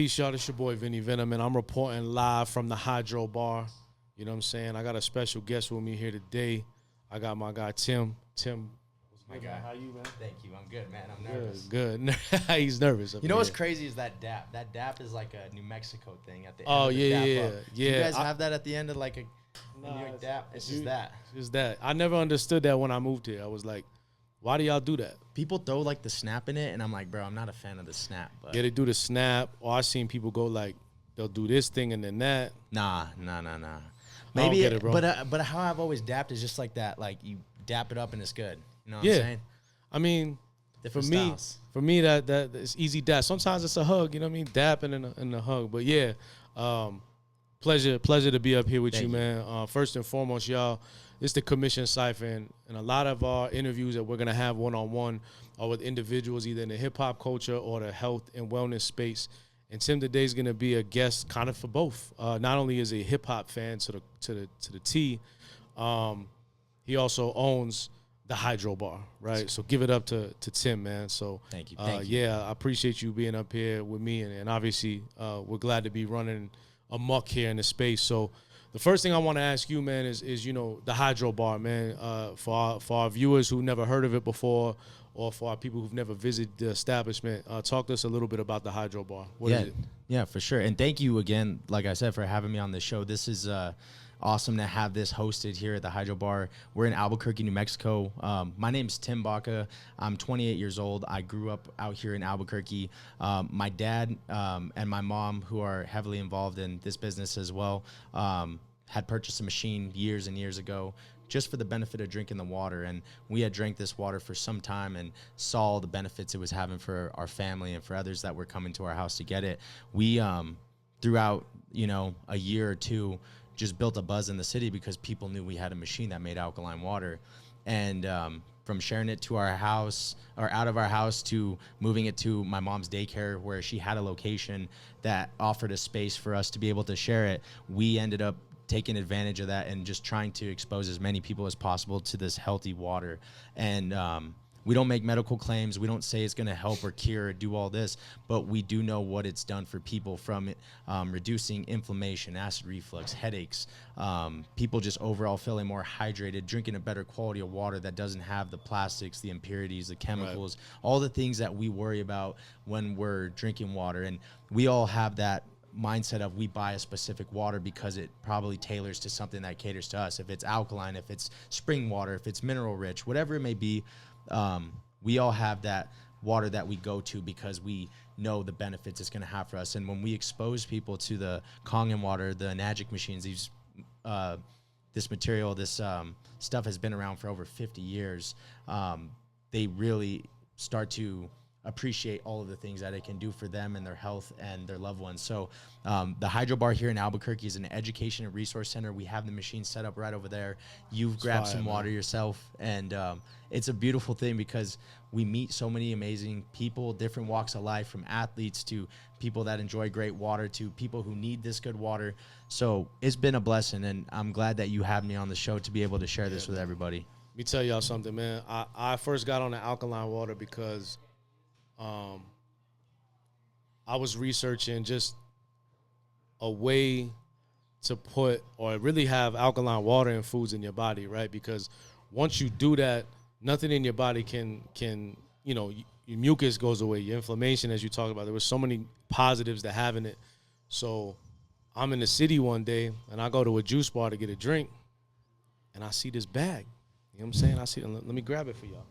Peace, y'all. It's your boy, Vinny Venom, and I'm reporting live from the Hydro Bar. You know what I'm saying? I got a special guest with me here today. I got my guy, Tim. Tim, what's my good, guy. man? How you, man? Thank you. I'm good, man. I'm nervous. Good. He's nervous. You know what's crazy is that dap. That dap is like a New Mexico thing at the end. Oh, of the yeah. Do you guys have that at the end of like a New York dap? It's just that. It's just that. I never understood that when I moved here. I was like, why do y'all do that? People throw like the snap in it, and I'm like, bro, I'm not a fan of the snap. But Yeah, they do the snap. Or I seen people go like, they'll do this thing and then that. Nah. Maybe, Maybe, get it, bro. but how I've always dapped is just like that. Like you dap it up and it's good. You know what I'm saying? I mean, Different for styles. me, that it's easy dap. Sometimes it's a hug, you know what I mean? Dapping and a hug. But yeah, pleasure to be up here with you, man. First and foremost, y'all, it's the Commission Cypher, and a lot of our interviews that we're gonna have one-on-one are with individuals either in the hip hop culture or the health and wellness space. And Tim today is gonna be a guest kind of for both. Not only is he a hip hop fan to the T, he also owns the Hydro Bar, right? So give it up to Tim, man. So Thank you. Yeah, I appreciate you being up here with me, and obviously we're glad to be running amok here in the space. So the first thing I want to ask you, man, is you know, the Hydro Bar, man. For our viewers who never heard of it before, or for our people who've never visited the establishment, talk to us a little bit about the Hydro Bar. What is it? Yeah, for sure. And thank you again, like I said, for having me on the show. This is awesome to have this hosted here at the Hydro Bar. We're in Albuquerque, New Mexico. My name's Tim Baca. I'm 28 years old. I grew up out here in Albuquerque. My dad and my mom, who are heavily involved in this business as well, had purchased a machine years and years ago just for the benefit of drinking the water. And we had drank this water for some time and saw the benefits it was having for our family and for others that were coming to our house to get it. We, throughout, you know, a year or two, just built a buzz in the city because people knew we had a machine that made alkaline water. And from sharing it to our house or out of our house to moving it to my mom's daycare where she had a location that offered a space for us to be able to share it, we ended up taking advantage of that and just trying to expose as many people as possible to this healthy water. And we don't make medical claims. We don't say it's going to help or cure or do all this, but we do know what it's done for people, from reducing inflammation, acid reflux, headaches, people just overall feeling more hydrated, drinking a better quality of water that doesn't have the plastics, the impurities, the chemicals, all the things that we worry about when we're drinking water. And we all have that mindset of we buy a specific water because it probably tailors to something that caters to us. If it's alkaline, if it's spring water, if it's mineral rich, whatever it may be, we all have that water that we go to because we know the benefits it's going to have for us. And when we expose people to the Kangen water, the Magic machines, these this material, this stuff has been around for over 50 years. They really start to appreciate all of the things that it can do for them and their health and their loved ones. So the Hydro Bar here in Albuquerque is an education and resource center. We have the machine set up right over there. You've grabbed some water yourself, and it's a beautiful thing because we meet so many amazing people, different walks of life, from athletes to people that enjoy great water to people who need this good water. So it's been a blessing, and I'm glad that you have me on the show to be able to share this with everybody. Let me tell y'all something, man. I first got on the alkaline water because I was researching just a way to put or really have alkaline water and foods in your body, right? Because once you do that, nothing in your body can you know, your mucus goes away, your inflammation, as you talked about. There were so many positives to having it. So I'm in the city one day, and I go to a juice bar to get a drink, and I see this bag. You know what I'm saying? I see it. Let me grab it for y'all.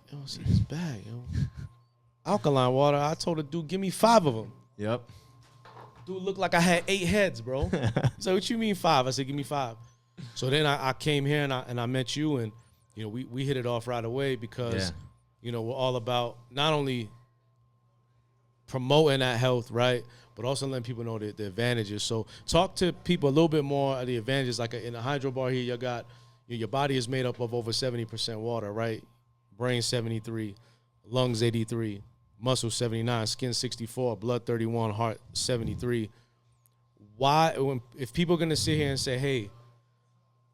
Yo, see this bag, yo. Alkaline water. I told the dude, give me 5 of them. Yep. Dude looked like I had 8 heads, bro. So what you mean 5? I said, give me 5. So then I came here and I met you, and you know, we hit it off right away because you know, we're all about not only promoting that health, right, but also letting people know the advantages. So talk to people a little bit more of the advantages. Like in the Hydro Bar here, you got your body is made up of over 70% water, right? Brain 73, lungs 83, muscle 79, skin 64, blood 31, heart 73. Why, if people are gonna sit here and say, hey,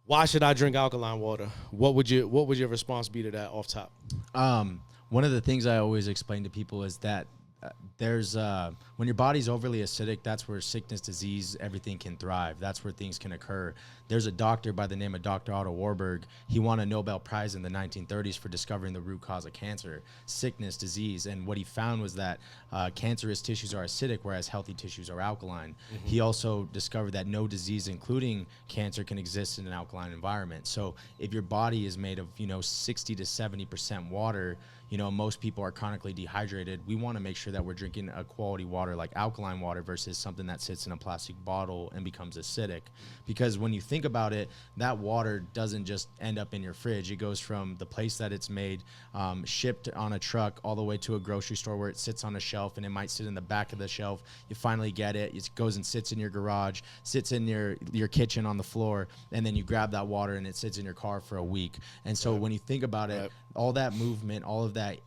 why should I drink alkaline water? What would your response be to that off top? One of the things I always explain to people is that there's when your body's overly acidic, that's where sickness, disease, everything can thrive. That's where things can occur. There's a doctor by the name of Dr. Otto Warburg. He won a Nobel Prize in the 1930s for discovering the root cause of cancer, sickness, disease. And what he found was that cancerous tissues are acidic, whereas healthy tissues are alkaline. He also discovered that no disease, including cancer, can exist in an alkaline environment. So if your body is made of, 60 to 70% water, most people are chronically dehydrated. We want to make sure that we're drinking a quality water like alkaline water versus something that sits in a plastic bottle and becomes acidic. Because when you think about it, that water doesn't just end up in your fridge. It goes from the place that it's made, shipped on a truck, all the way to a grocery store where it sits on a shelf, and it might sit in the back of the shelf. You finally get it. It goes and sits in your garage, sits in your kitchen on the floor, and then you grab that water and it sits in your car for a week. And so when you think about it, all that movement, all of that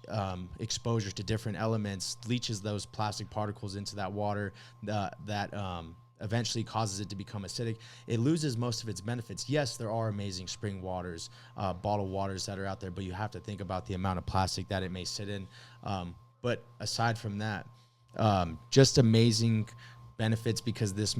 exposure to different elements leaches those plastic particles into that water that eventually causes it to become acidic. It loses most of its benefits. Yes, there are amazing spring waters, bottled waters that are out there, but you have to think about the amount of plastic that it may sit in. But aside from that, just amazing benefits, because this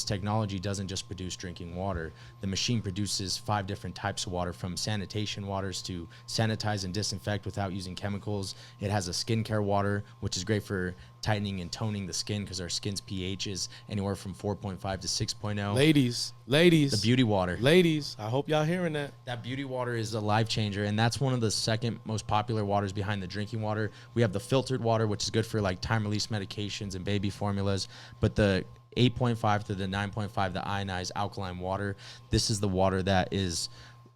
technology doesn't just produce drinking water. The machine produces 5 different types of water, from sanitation waters to sanitize and disinfect without using chemicals. It has a skincare water, which is great for tightening and toning the skin, because our skin's pH is anywhere from 4.5 to 6.0. Ladies, the beauty water. Ladies, I hope y'all hearing that. That beauty water is a life changer, and that's one of the second most popular waters behind the drinking water. We have the filtered water, which is good for like time release medications and baby formulas, but the 8.5 to the 9.5, the ionized alkaline water, this is the water that is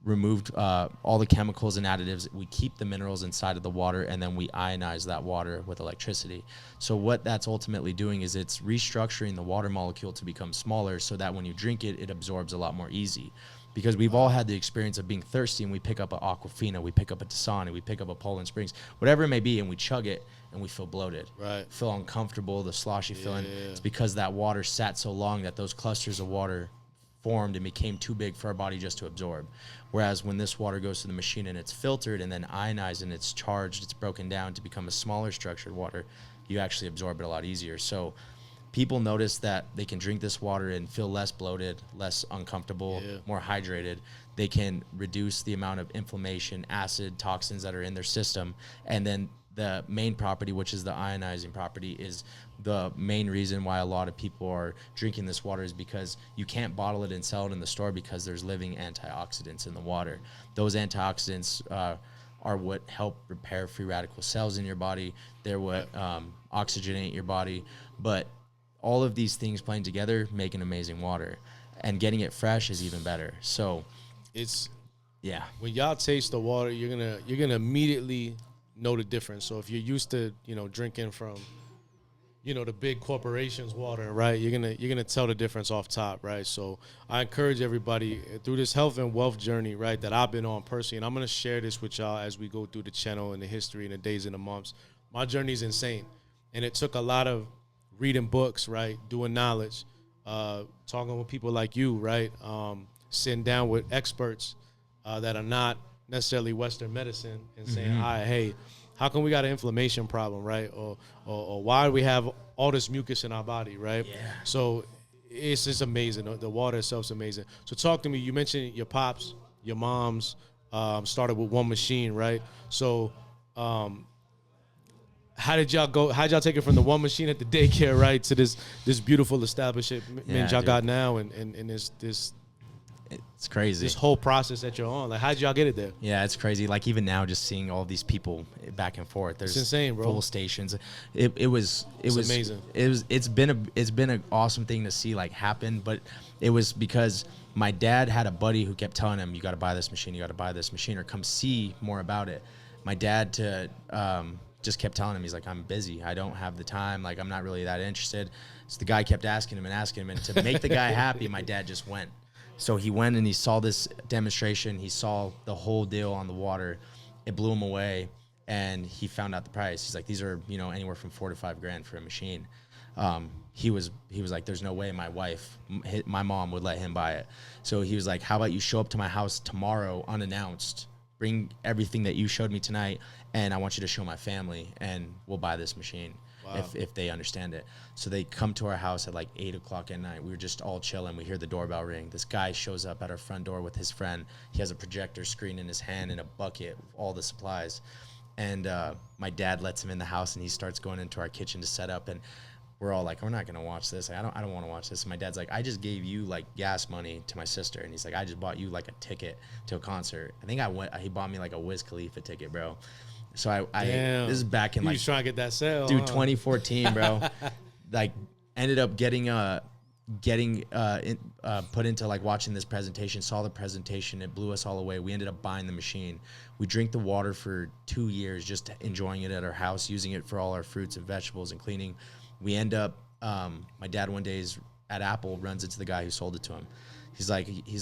removed all the chemicals and additives. We keep the minerals inside of the water, and then we ionize that water with electricity. So what that's ultimately doing is it's restructuring the water molecule to become smaller, so that when you drink it, it absorbs a lot more easy. Because we've all had the experience of being thirsty, and we pick up an Aquafina, we pick up a Dasani, we pick up a Poland Springs, whatever it may be, and we chug it, and we feel bloated, feel uncomfortable, the sloshy feeling. It's because that water sat so long that those clusters of water formed and became too big for our body just to absorb. Whereas when this water goes to the machine and it's filtered and then ionized and it's charged, it's broken down to become a smaller structured water, you actually absorb it a lot easier. So people notice that they can drink this water and feel less bloated, less uncomfortable, more hydrated. They can reduce the amount of inflammation, acid, toxins that are in their system. And then the main property, which is the ionizing property, is the main reason why a lot of people are drinking this water, is because you can't bottle it and sell it in the store, because there's living antioxidants in the water. Those antioxidants are what help repair free radical cells in your body. They're what oxygenate your body. But all of these things playing together make an amazing water, and getting it fresh is even better. So it's when y'all taste the water, you're gonna immediately know the difference. So if you're used to drinking from the big corporations water, right, you're gonna tell the difference off top, right? So I encourage everybody through this health and wealth journey, right, that I've been on personally, and I'm gonna share this with y'all as we go through the channel and the history and the days and the months. My journey is insane, and it took a lot of reading books, right, doing knowledge, talking with people like you, right, sitting down with experts that are not necessarily Western medicine, and saying, all right, hey, how come we got an inflammation problem, right? Or why do we have all this mucus in our body, right? So it's just amazing. The water itself is amazing. So talk to me. You mentioned your pops, your moms started with one machine, right? So how'd y'all take it from the one machine at the daycare, right, to this beautiful establishment y'all got now, and this it's crazy, this whole process that you're on? Like, how'd y'all get it there? Yeah, it's crazy. Like, even now, just seeing all these people back and forth. There's it's insane, bro. Full stations. It was amazing. It's been an awesome thing to see, like, happen. But it was because my dad had a buddy who kept telling him, you got to buy this machine, or come see more about it. My dad just kept telling him, he's like, I'm busy, I don't have the time, like, I'm not really that interested. So the guy kept asking him, and to make the guy happy, my dad just went. So he went and he saw this demonstration. He saw the whole deal on the water. It blew him away, and he found out the price. He's like, these are anywhere from $4,000 to $5,000 for a machine. He was like, there's no way my mom would let him buy it. So he was like, how about you show up to my house tomorrow unannounced, bring everything that you showed me tonight, and I want you to show my family, and we'll buy this machine. Wow. If they understand it. So they come to our house at like 8 o'clock at night. We were just all chilling. We hear the doorbell ring. This guy shows up at our front door with his friend. He has a projector screen in his hand and a bucket with all the supplies. And my dad lets him in the house, and he starts going into our kitchen to set up. And we're all like, we're not going to watch this. I don't want to watch this. And my dad's like, I just gave you like gas money to my sister. And he's like, I just bought you like a ticket to a concert. I think he bought me like a Wiz Khalifa ticket, bro. So this is back in like, you was trying to get that sale, dude, 2014, bro. Like, ended up getting put into like watching this presentation, saw the presentation. It blew us all away. We ended up buying the machine. We drink the water for 2 years, just enjoying it at our house, using it for all our fruits and vegetables and cleaning. We end up, my dad one day is at Apple, runs into the guy who sold it to him. He's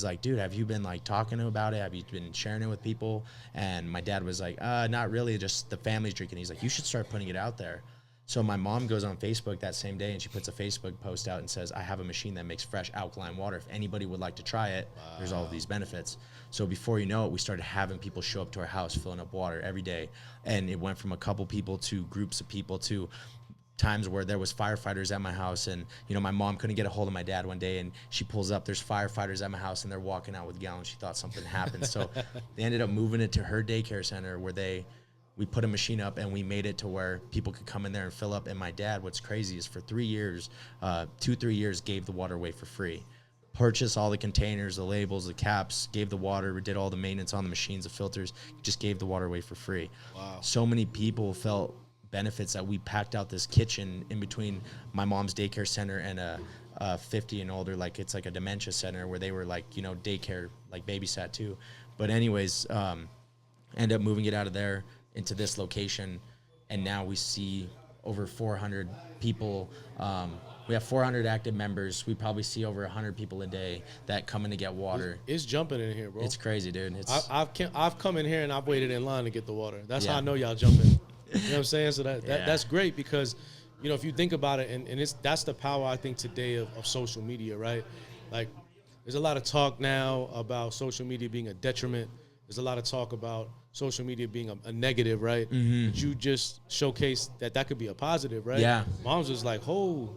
like, dude, have you been like talking about it? Have you been sharing it with people? And my dad was like, not really, just the family's drinking. He's like, you should start putting it out there. So my mom goes on Facebook that same day, and she puts a Facebook post out and says, I have a machine that makes fresh alkaline water. If anybody would like to try it, there's all of these benefits. So before you know it, we started having people show up to our house, filling up water every day. And it went from a couple people to groups of people to times where there was firefighters at my house, and my mom couldn't get a hold of my dad one day, and she pulls up, there's firefighters at my house, and they're walking out with gallons. She thought something happened. So they ended up moving it to her daycare center, where we put a machine up, and we made it to where people could come in there and fill up. And my dad, what's crazy is for 3 years, 2-3 years, gave the water away for free. Purchased all the containers, the labels, the caps, gave the water, did all the maintenance on the machines, the filters, just gave the water away for free. Wow. So many people felt benefits that we packed out this kitchen in between my mom's daycare center and a 50 and older, like it's like a dementia center where they were like, daycare, like babysat too. But anyways, end up moving it out of there into this location. And now we see over 400 people. We have 400 active members. We probably see over 100 people a day that come in to get water. It's jumping in here, bro. It's crazy, dude. I've come in here and I've waited in line to get the water. That's how I know y'all jumping. You know what I'm saying? So that's great, because, if you think about it, and that's the power, I think, today of social media, right? Like, there's a lot of talk now about social media being a detriment. There's a lot of talk about social media being a negative, right? Mm-hmm. But you just showcased that could be a positive, right? Yeah. Mom's just like, wait,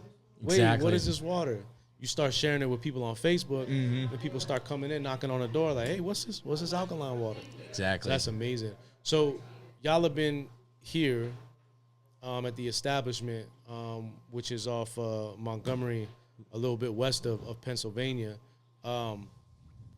exactly. What is this water? You start sharing it with people on Facebook, and people start coming in, knocking on the door, like, hey, what's this alkaline water? Exactly. So that's amazing. So y'all have been here at the establishment, which is off Montgomery, a little bit west of Pennsylvania.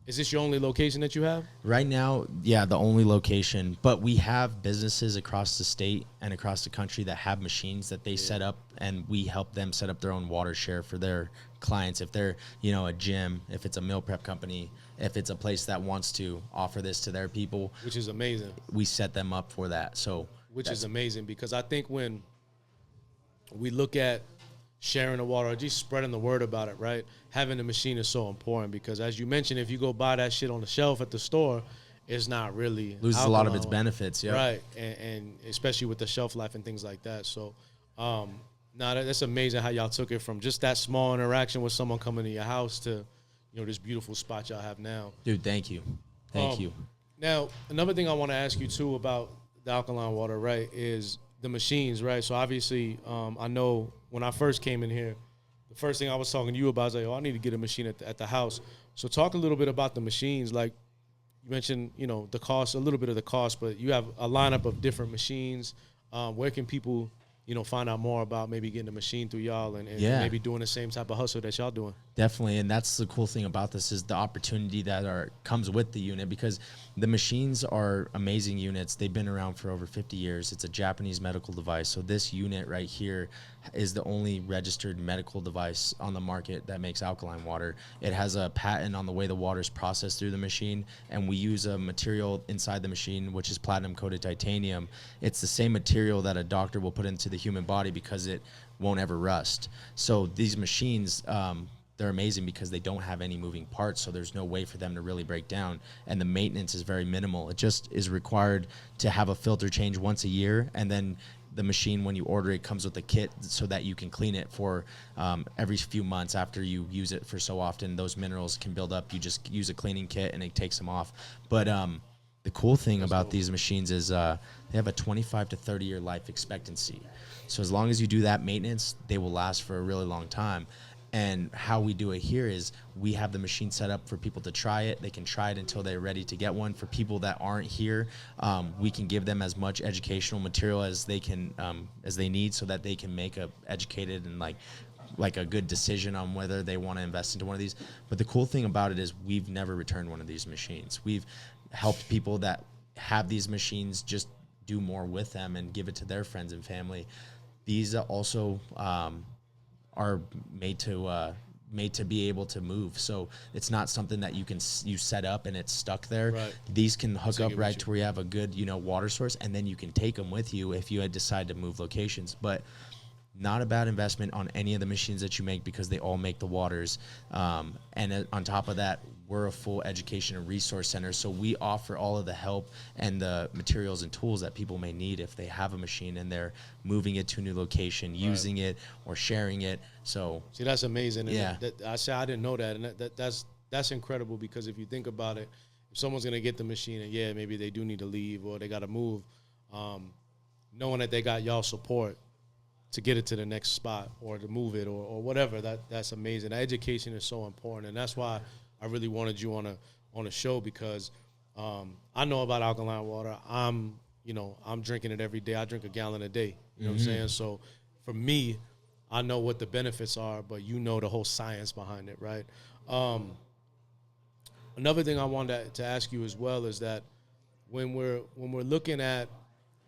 Is this your only location that you have? Right now, yeah, the only location. But we have businesses across the state and across the country that have machines that they set up, and we help them set up their own water share for their clients. If they're, a gym, if it's a meal prep company, if it's a place that wants to offer this to their people. Which is amazing. We set them up for that. Which is amazing, because I think when we look at sharing the water or just spreading the word about it, right, having the machine is so important, because as you mentioned, if you go buy that shit on the shelf at the store, it's not really loses a lot of its benefits. Yeah, right. And especially with the shelf life and things like that. So that's amazing how y'all took it from just that small interaction with someone coming to your house to this beautiful spot y'all have now. Dude, thank you. Now, another thing I want to ask you too about the alkaline water, right, is the machines, right? So obviously, I know when I first came in here, the first thing I was talking to you about was like, I need to get a machine at the house. So talk a little bit about the machines. Like you mentioned, the cost, a little bit of the cost, but you have a lineup of different machines. Where can people, find out more about maybe getting a machine through y'all and maybe doing the same type of hustle that y'all doing? Definitely, and that's the cool thing about this is the opportunity that comes with the unit, because the machines are amazing units. They've been around for over 50 years. It's a Japanese medical device. So this unit right here is the only registered medical device on the market that makes alkaline water. It has a patent on the way the water is processed through the machine, and we use a material inside the machine, which is platinum-coated titanium. It's the same material that a doctor will put into the human body because it won't ever rust. So these machines, they're amazing because they don't have any moving parts, so there's no way for them to really break down, and the maintenance is very minimal. It just is required to have a filter change once a year, and then the machine, when you order it, comes with a kit so that you can clean it for every few months. After you use it for so often, those minerals can build up. You just use a cleaning kit and it takes them off. But The cool thing about these machines is they have a 25 to 30 year life expectancy. So as long as you do that maintenance, they will last for a really long time. And how we do it here is we have the machine set up for people to try it. They can try it until they're ready to get one. For people that aren't here, we can give them as much educational material as they can, as they need, so that they can make a educated and like a good decision on whether they want to invest into one of these. But the cool thing about it is we've never returned one of these machines. We've helped people that have these machines just do more with them and give it to their friends and family. These also are made to be able to move, so it's not something that you set up and it's stuck there. Right. These can hook up right to where you have a good water source, and then you can take them with you if you had decide to move locations. But not a bad investment on any of the machines that you make, because they all make the waters. And on top of that, we're a full education and resource center, so we offer all of the help and the materials and tools that people may need if they have a machine and they're moving it to a new location, using it or sharing it. So see, that's amazing. Yeah, I didn't know that, and that's incredible, because if you think about it, if someone's gonna get the machine and maybe they do need to leave or they got to move, knowing that they got y'all support to get it to the next spot or to move it or whatever, that's amazing. Education is so important, and that's why I really wanted you on a show, because I know about alkaline water. I'm drinking it every day. I drink a gallon a day. You know what I'm saying? So for me, I know what the benefits are, but the whole science behind it, right? Another thing I wanted to ask you as well is that when we're looking at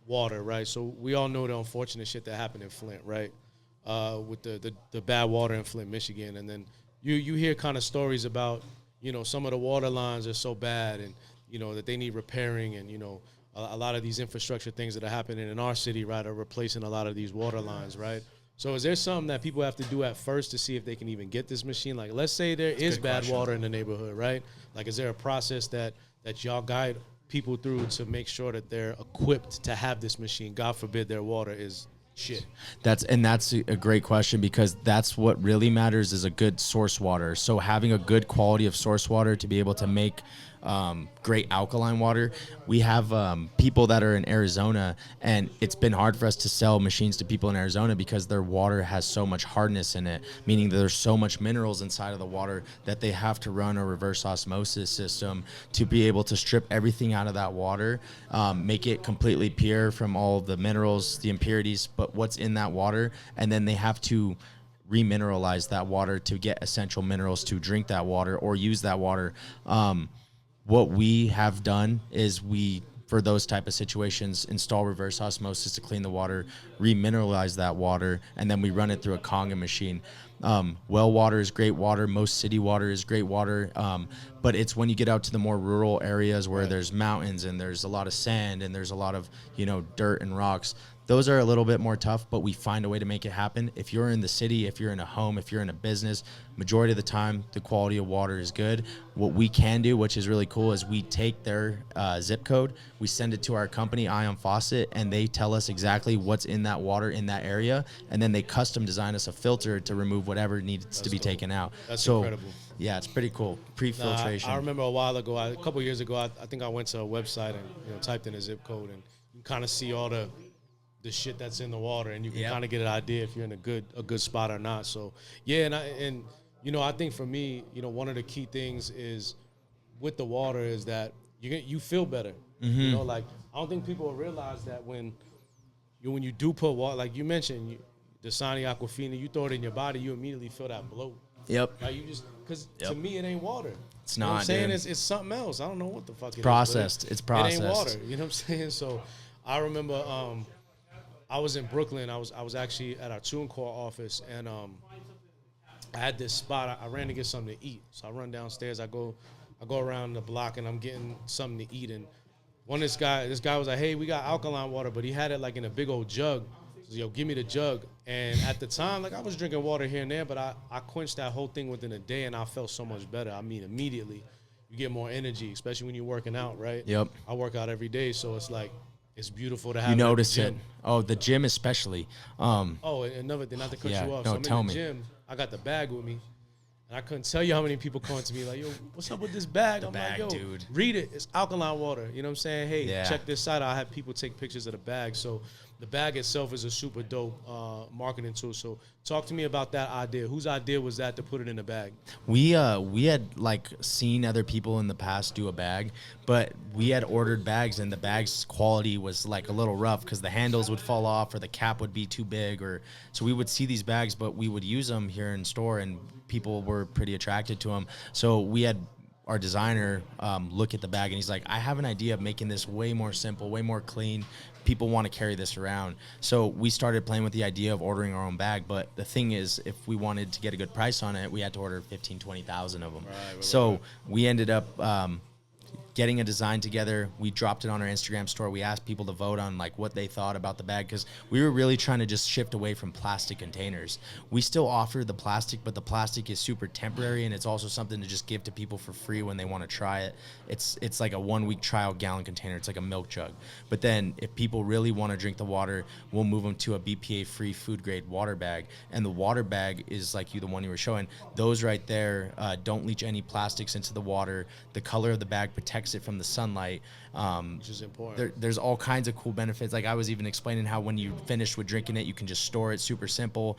water, right? So we all know the unfortunate shit that happened in Flint, right? With the bad water in Flint, Michigan, and then you hear kind of stories about some of the water lines are so bad, and that they need repairing, and a lot of these infrastructure things that are happening in our city, right, are replacing a lot of these water lines, right? So is there something that people have to do at first to see if they can even get this machine? Like, let's say there is bad water in the neighborhood, right? Like, is there a process that y'all guide people through to make sure that they're equipped to have this machine? God forbid their water is shit. That's a great question, because that's what really matters, is a good source water. So having a good quality of source water to be able to make great alkaline water. We have people that are in Arizona, and it's been hard for us to sell machines to people in Arizona because their water has so much hardness in it, meaning that there's so much minerals inside of the water that they have to run a reverse osmosis system to be able to strip everything out of that water, make it completely pure from all the minerals, the impurities, but what's in that water, and then they have to remineralize that water to get essential minerals to drink that water or use that water. What we have done is for those type of situations, install reverse osmosis to clean the water, remineralize that water, and then we run it through a Kangen machine. Well water is great water. Most city water is great water. But it's when you get out to the more rural areas where there's mountains and there's a lot of sand and there's a lot of, dirt and rocks. Those are a little bit more tough, but we find a way to make it happen. If you're in the city, if you're in a home, if you're in a business, majority of the time, the quality of water is good. What we can do, which is really cool, is we take their zip code, we send it to our company, Ion Faucet, and they tell us exactly what's in that water in that area, and then they custom design us a filter to remove whatever needs to be taken out. That's incredible. Yeah, it's pretty cool. Pre-filtration. I remember a while ago, a couple years ago, I think I went to a website and typed in a zip code, and you kind of see all the shit that's in the water, and you can kind of get an idea if you're in a good spot or not. So yeah, and I think for me, one of the key things is with the water is that you feel better. Like, I don't think people realize that when you do put water, like you mentioned, Dasani Aquafina, you throw it in your body, you immediately feel that bloat. Yep. Like, because to me it ain't water. It's you know not. What I'm saying dude. it's something else. I don't know what the fuck it processed. is. It's processed. It ain't water. You know what I'm saying? So I remember I was in Brooklyn. I was actually at our TuneCore office, and I had this spot. I ran to get something to eat. So I run downstairs. I go around the block, and I'm getting something to eat. And this guy was like, "Hey, we got alkaline water," but he had it like in a big old jug. So, yo, give me the jug. And at the time, like, I was drinking water here and there, but I quenched that whole thing within a day, and I felt so much better. I mean, immediately, you get more energy, especially when you're working out, right? Yep. I work out every day, so it's like, it's beautiful to have. You notice it. Oh, the gym especially. And another thing, not to cut you off. No, so I'm tell in the me. gym. I got the bag with me, And I couldn't tell you how many people come to me like, yo, what's up with this bag? I'm bag, like, yo, dude. read it. It's alkaline water. You know what I'm saying? Hey, Yeah. check this site. I have people take pictures of the bag. So the bag itself is a super dope marketing tool. So talk to me about that idea. Whose idea was that to put it in the bag? We had like seen other people in the past do a bag, but we had ordered bags and the bag's quality was like a little rough because the handles would fall off or the cap would be too big, or so we would see these bags, but we would use them here in store and people were pretty attracted to them. So we had our designer look at the bag and he's like, I have an idea of making this way more simple, way more clean. People want to carry this around. So we started playing with the idea of ordering our own bag. But the thing is, if we wanted to get a good price on it, we had to order 15, 20,000 of them. Right. We ended up getting a design together. We dropped it on our Instagram store. We asked people to vote on like what they thought about the bag because we were really trying to just shift away from plastic containers. We still offer the plastic, but the plastic is super temporary and it's also something to just give to people for free when they want to try it. It's like a 1 week trial gallon container. It's like a milk jug. But then if people really want to drink the water, we'll move them to a BPA free food grade water bag. And the water bag is like the one you were showing. Those right there don't leach any plastics into the water. The color of the bag protects it from the sunlight, which is important. There's all kinds of cool benefits. Like I was even explaining how when you finish with drinking it, you can just store it. Super simple.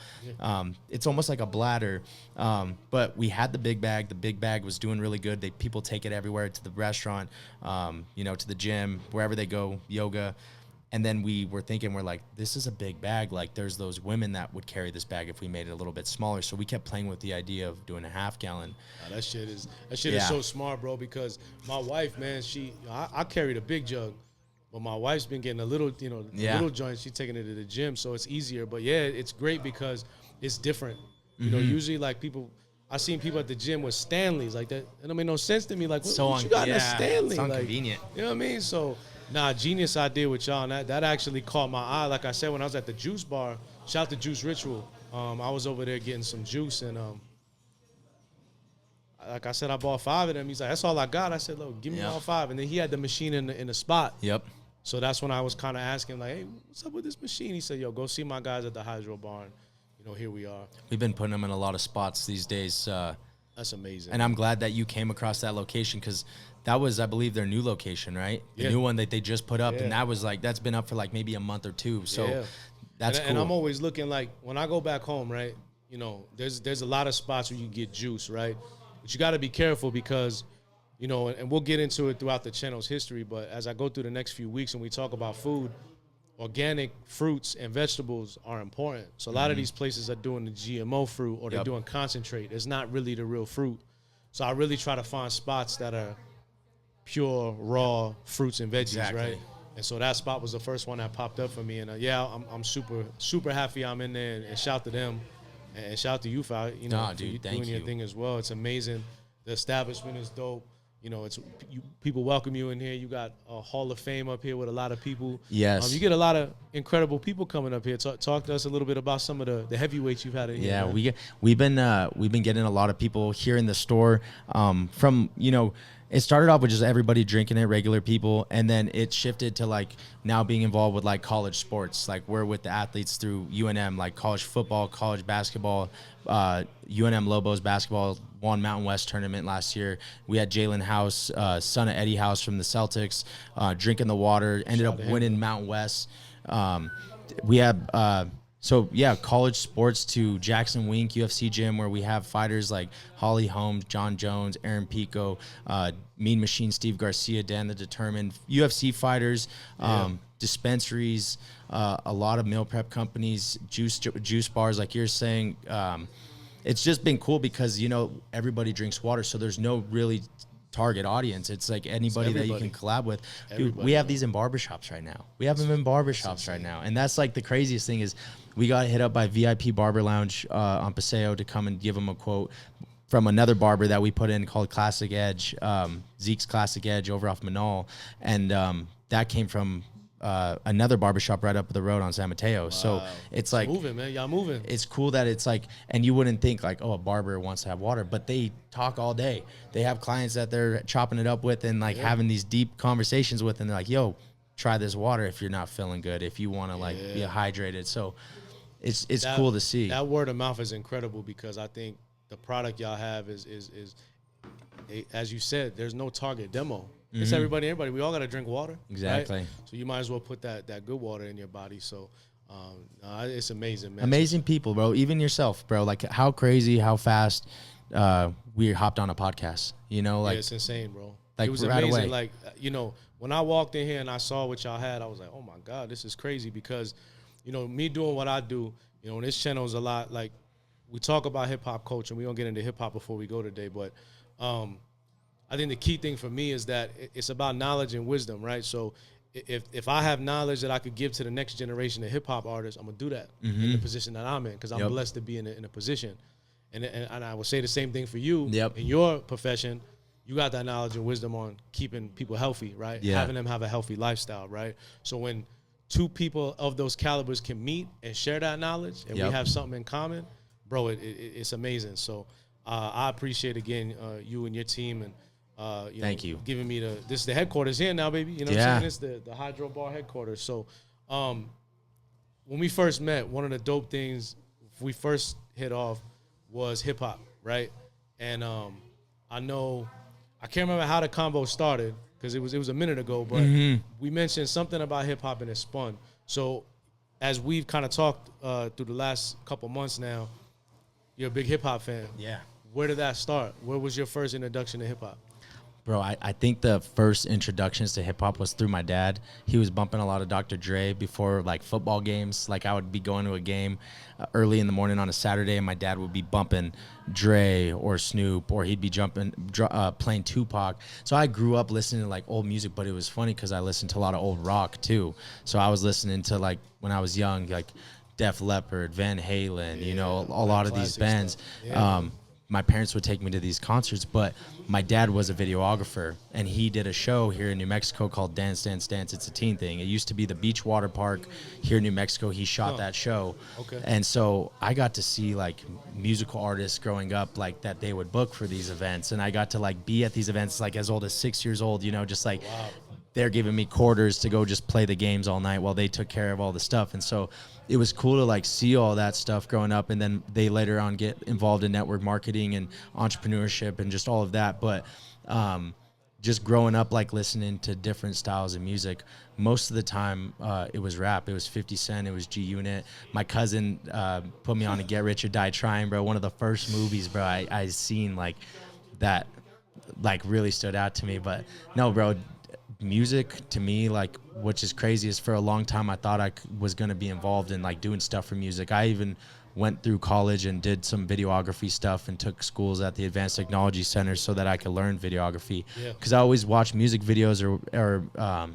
It's almost like a bladder. But we had the big bag. The big bag was doing really good. People take it everywhere, to the restaurant, to the gym, wherever they go, yoga. And then we were thinking, we're like, this is a big bag. Like there's those women that would carry this bag if we made it a little bit smaller. So we kept playing with the idea of doing a half gallon. That shit is so smart, bro, because my wife, man, I carried a big jug, but my wife's been getting a little, little joint. She's taking it to the gym, so it's easier. But yeah, it's great because it's different. You know, usually like I seen people at the gym with Stanleys like that. It don't make no sense to me. Like, what you got in a Stanley? It's inconvenient. Like, you know what I mean? So, genius idea with y'all. And that actually caught my eye. Like I said, when I was at the juice bar, shout out to Juice Ritual. I was over there getting some juice, and like I said, I bought 5 of them. He's like, that's all I got. I said, look, give me all 5. And then he had the machine in the spot. Yep. So that's when I was kind of asking, like, hey, what's up with this machine? He said, yo, go see my guys at the Hydro Barn. Here we are. We've been putting them in a lot of spots these days. That's amazing. And I'm glad that you came across that location because that was, I believe, their new location, right? The new one that they just put up. And that's been up for like maybe a month or 2. So that's cool. And I'm always looking like when I go back home, right? There's a lot of spots where you get juice, right? But you got to be careful because, and we'll get into it throughout the channel's history. But as I go through the next few weeks and we talk about food, organic fruits and vegetables are important. So a lot of these places are doing the GMO fruit or they're doing concentrate. It's not really the real fruit. So I really try to find spots that are pure, raw fruits and veggies, right? And so that spot was the first one that popped up for me. And I'm super, super happy I'm in there. And shout to them. And shout out to you for doing your thing as well. It's amazing. The establishment is dope. People welcome you in here. You got a Hall of Fame up here with a lot of people. Yes. You get a lot of incredible people coming up here. Talk to us a little bit about some of the heavyweights you've had in here. Yeah, we've been getting a lot of people here in the store. It started off with just everybody drinking it, regular people, and then it shifted to like now being involved with like college sports. Like we're with the athletes through UNM, like college football, college basketball. UNM Lobos basketball won Mountain West tournament last year. We had Jalen House, son of Eddie House from the Celtics, drinking the water, ended up winning Mountain West. We have college sports to Jackson Wink UFC gym where we have fighters like Holly Holmes, John Jones, Aaron Pico, Mean Machine, Steve Garcia, Dan the Determined, UFC fighters, dispensaries, a lot of meal prep companies, juice bars, like you're saying. It's just been cool because, everybody drinks water, so there's no really target audience. It's like anybody that you can collab with. Dude, we have these in barbershops right now. We have them in barbershops right now. And that's like the craziest thing is we got hit up by VIP Barber Lounge on Paseo to come and give them a quote from another barber that we put in called Classic Edge, Zeke's Classic Edge over off Manal. And that came from another barbershop right up the road on San Mateo. Wow. So it's like moving, man. Y'all moving. It's cool that it's like, and you wouldn't think like, oh, a barber wants to have water, but they talk all day. They have clients that they're chopping it up with and like having these deep conversations with, and they're like, yo, try this water if you're not feeling good, if you want to like be hydrated. So it's cool to see. That word of mouth is incredible because I think the product y'all have is as you said, there's no target demo. It's everybody. We all got to drink water. Exactly. Right? So you might as well put that good water in your body. So it's amazing, man. Amazing people, bro. Even yourself, bro. Like how crazy, how fast we hopped on a podcast. You know, like it's insane, bro. Like it was right amazing. Away. Like when I walked in here and I saw what y'all had, I was like, oh my God, this is crazy. Because me doing what I do, this channel is a lot like we talk about hip hop culture. And we don't get into hip hop before we go today, but I think the key thing for me is that it's about knowledge and wisdom, right? So if I have knowledge that I could give to the next generation of hip hop artists, I'm gonna do that in the position that I'm in because I'm blessed to be in a position. And I would say the same thing for you in your profession. You got that knowledge and wisdom on keeping people healthy, right? Yeah. Having them have a healthy lifestyle, right? So when two people of those calibers can meet and share that knowledge and we have something in common, bro, it's amazing. So I appreciate, again, you and your team and Thank you. Giving me this is the headquarters here now, baby. You know what I'm saying? It's the Hydro Bar headquarters. So when we first met, one of the dope things we first hit off was hip hop, right? And I can't remember how the convo started because it was a minute ago, but we mentioned something about hip hop and it spun. So as we've kind of talked through the last couple months now, you're a big hip hop fan. Yeah. Where did that start? Where was your first introduction to hip hop? Bro, I think the first introductions to hip hop was through my dad. He was bumping a lot of Dr. Dre before like football games. Like I would be going to a game early in the morning on a Saturday, and my dad would be bumping Dre or Snoop, or he'd be playing Tupac. So I grew up listening to like old music, but it was funny because I listened to a lot of old rock too. So I was listening to like when I was young, like Def Leppard, Van Halen, a lot of these bands. My parents would take me to these concerts, but my dad was a videographer, and he did a show here in New Mexico called Dance, Dance, Dance. It's a teen thing. It used to be the Beach Water Park here in New Mexico. He shot that show. Okay. And so I got to see like musical artists growing up like that they would book for these events, and I got to like be at these events like as old as 6 years old, just like they're giving me quarters to go just play the games all night while they took care of all the stuff. And so it was cool to like see all that stuff growing up, and then they later on get involved in network marketing and entrepreneurship and just all of that. But just growing up, like listening to different styles of music, most of the time it was rap. It was 50 Cent. It was G Unit. My cousin put me on to Get Rich or Die Trying, bro. One of the first movies, bro, I seen like that, like really stood out to me. But no, bro, music to me, like, which is crazy, is for a long time I thought I was going to be involved in like doing stuff for music. I even went through college and did some videography stuff and took schools at the Advanced Technology Center so that I could learn videography, because I always watch music videos or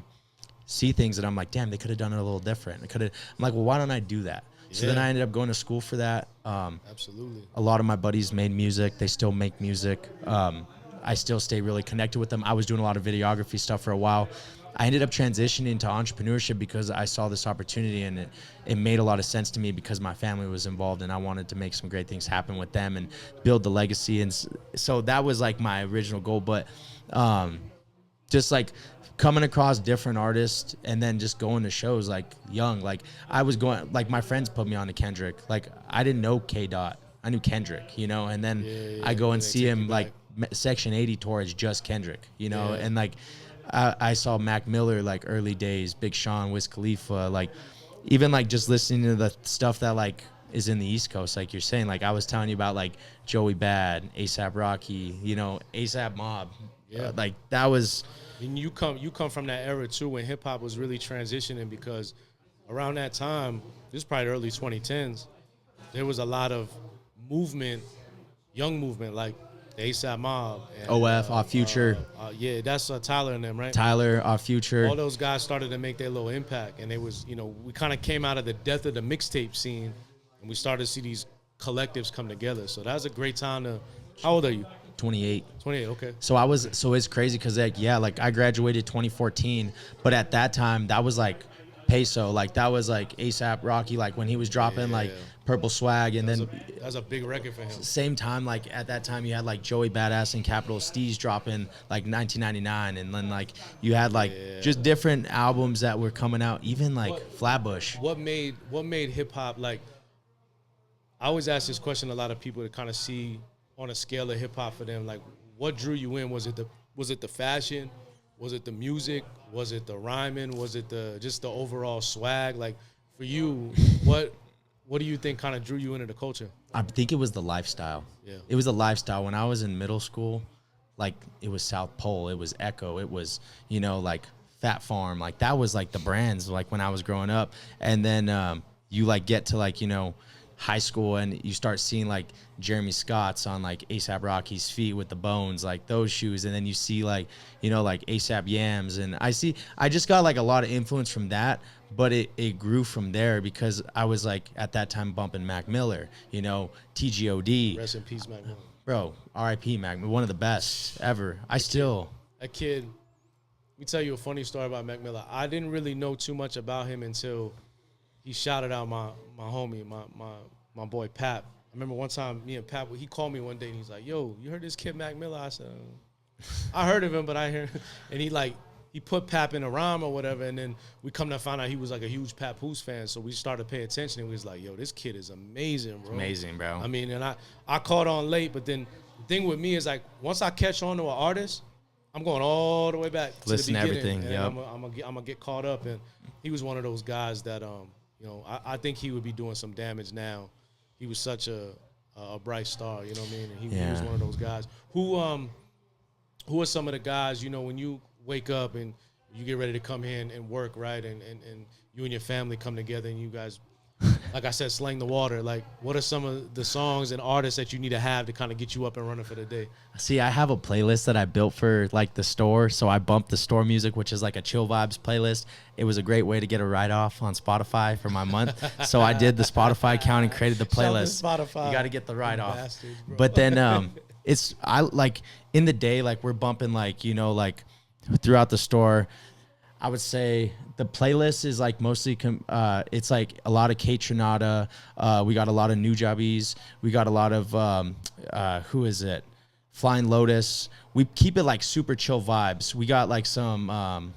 see things that I'm like, damn, they could have done it a little different. I'm like, well, why don't I do that? So then I ended up going to school for that. Absolutely. A lot of my buddies made music. They still make music. I still stay really connected with them. I was doing a lot of videography stuff for a while. I ended up transitioning into entrepreneurship because I saw this opportunity, and it made a lot of sense to me because my family was involved, and I wanted to make some great things happen with them and build the legacy. And so that was like my original goal. But just like coming across different artists and then just going to shows like young, like I was going, like my friends put me on to Kendrick. Like I didn't know K-Dot. I knew Kendrick, and then I go and see him like Section 80 tour is just Kendrick, and like I saw Mac Miller like early days, Big Sean, Wiz Khalifa, like even like just listening to the stuff that like is in the East Coast, like you're saying, like I was telling you about like Joey Bad, ASAP Rocky, ASAP Mob, like that was. And you come from that era too when hip hop was really transitioning, because around that time, this is probably the early 2010s, there was a lot of movement, young movement, like the ASAP Mob. And, OF, Off Future. That's Tyler and them, right? Tyler, Off Future. All those guys started to make their little impact. And it was, we kind of came out of the death of the mixtape scene, and we started to see these collectives come together. So that was a great time to, how old are you? 28. 28, okay. So it's crazy because like I graduated 2014, but at that time that was like Peso, like that was like ASAP Rocky, like when he was dropping like Purple Swag, and that was a big record for him. Same time, like at that time you had like Joey Badass and Capital Steez dropping like 1999, and then like you had like just different albums that were coming out, even like Flatbush. What made hip hop, like, I always ask this question to a lot of people to kind of see on a scale of hip hop for them? Like, what drew you in? Was it the fashion? Was it the music? Was it the rhyming? Was it just the overall swag? Like, for you, what do you think kind of drew you into the culture? I think it was the lifestyle. Yeah. It was the lifestyle. When I was in middle school, like, it was South Pole, it was Echo, it was, like Fat Farm. Like, that was like the brands, like, when I was growing up. And then you like get to like, high school and you start seeing like Jeremy Scott's on like A$AP Rocky's feet with the bones, like those shoes. And then you see like, like A$AP Yams. And I just got like a lot of influence from that, but it grew from there because I was like at that time bumping Mac Miller, TGOD. Rest in peace, Mac Miller. Bro, R.I.P. Mac, one of the best ever. A kid, let me tell you a funny story about Mac Miller. I didn't really know too much about him until he shouted out my homie, my boy Pap. I remember one time me and Pap, he called me one day and he's like, "Yo, you heard this kid Mac Miller?" I said, "I heard of him, but I hear." And he put Pap in a rhyme or whatever, and then we come to find out he was like a huge Papoose fan. So we started to pay attention, and we was like, "Yo, this kid is amazing, bro." Amazing, bro. I mean, and I caught on late, but then the thing with me is like once I catch on to an artist, I'm going all the way back to Listen the beginning. to everything. And Yep. I'm gonna get caught up, and he was one of those guys that I think he would be doing some damage now. He was such a bright star, you know what I mean? And he was one of those guys. Who are some of the guys, when you wake up and you get ready to come here and work, right? And you and your family come together and you guys, like I said, slang the water. Like, what are some of the songs and artists that you need to have to kind of get you up and running for the day? See, I have a playlist that I built for like the store. So I bumped the store music, which is like a chill vibes playlist. It was a great way to get a write-off on Spotify for my month. So I did the Spotify account and created the playlist. Spotify. You got to get the write-off. Bastards, bro. But then I like in the day, like we're bumping like, like throughout the store. I would say the playlist is like mostly it's like a lot of Kate Trinata. We got a lot of New Jobbies. We got a lot of who is it? Flying Lotus. We keep it like super chill vibes. We got like some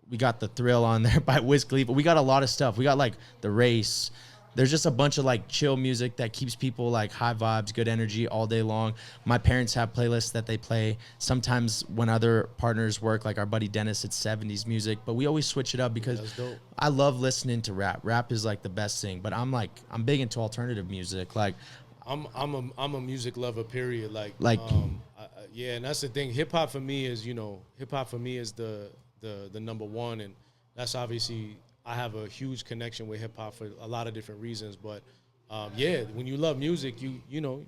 we got The Thrill on there by Wiz Khalifa. We got a lot of stuff. We got like The Race. There's just a bunch of like chill music that keeps people like high vibes, good energy all day long. My parents have playlists that they play. Sometimes when other partners work, like our buddy Dennis, it's 70s music, but we always switch it up because I love listening to rap. Rap is like the best thing, but I'm big into alternative music. Like I'm a music lover, period. Like yeah, and that's the thing. Hip hop for me is, the number one, and that's obviously I have a huge connection with hip hop for a lot of different reasons. But when you love music, you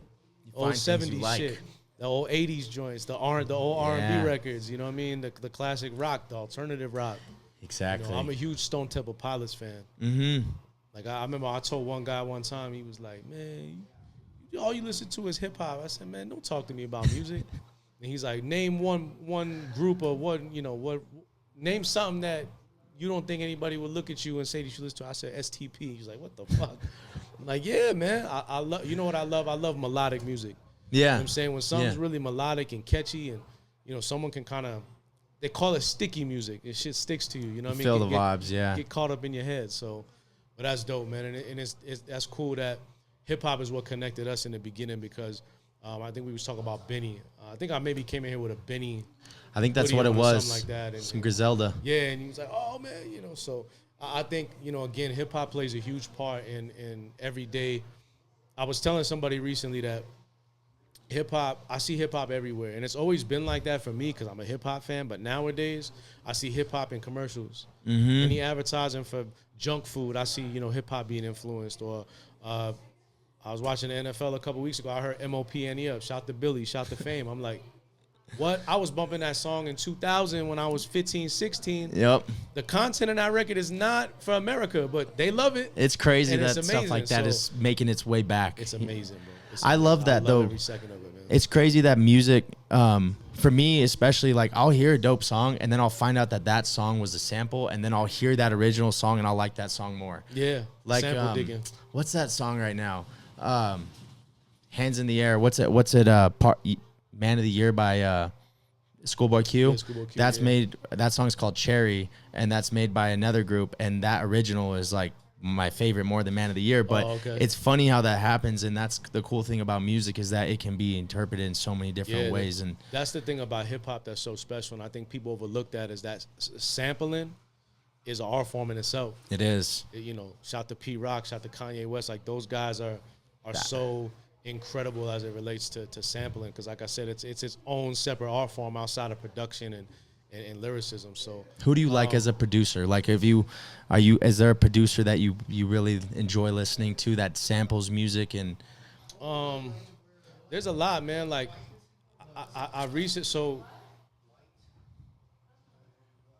old 70s shit, the old 80s joints, the old R&B records, you know what I mean? The classic rock, the alternative rock. Exactly. I'm a huge Stone Temple Pilots fan. Mm-hmm. Like I remember I told one guy one time, he was like, "Man, all you listen to is hip hop." I said, "Man, don't talk to me about music." And he's like, "Name one group or name something that you don't think anybody would look at you and say that you listen to." I said STP. He's like, "What the fuck?" I'm like, "Yeah, man. I love. You know what I love? I love melodic music." Yeah. You know what I'm saying? When something's really melodic and catchy, and someone can kind of, they call it sticky music. It shit sticks to you. You know what I mean? Feel the vibes. Yeah. Get caught up in your head. So, but that's dope, man. And it's that's cool that hip hop is what connected us in the beginning because I think we was talking about Vinny. I think I maybe came in here with a Vinny. I think that's what it was. Something like that. And, some Griselda. Yeah, and he was like, "Oh man," So I think again, hip hop plays a huge part in every day. I was telling somebody recently that hip hop, I see hip hop everywhere, and it's always been like that for me because I'm a hip hop fan. But nowadays, I see hip hop in commercials. Mm-hmm. Any advertising for junk food, I see hip hop being influenced. Or I was watching the NFL a couple weeks ago. I heard MOP up. Shout to Billy. Shout to Fame. I'm like, what? I was bumping that song in 2000 when I was 15, 16. Yep. The content in that record is not for America, but they love it. It's crazy that stuff like that is making its way back. It's amazing, bro. I love that, though. Every second of it, man. It's crazy that music, for me especially, like I'll hear a dope song and then I'll find out that song was a sample, and then I'll hear that original song and I'll like that song more. Yeah. Like sample digging. What's that song right now? Hands in the Air. What's it? Man of the Year by Schoolboy Q. Yeah, Schoolboy Q, that's made. That song's called Cherry, and that's made by another group. And that original is like my favorite more than Man of the Year. But it's funny how that happens, and that's the cool thing about music is that it can be interpreted in so many different ways. And that's the thing about hip hop that's so special, and I think people overlook that is that sampling is an art form in itself. It is. You know, shout to P Rock, shout to Kanye West. Like those guys are so incredible as it relates to sampling, because like I said, it's its own separate art form outside of production and lyricism. So who do you like as a producer? Like is there a producer that you really enjoy listening to that samples music? And there's a lot, man. Like I researched, so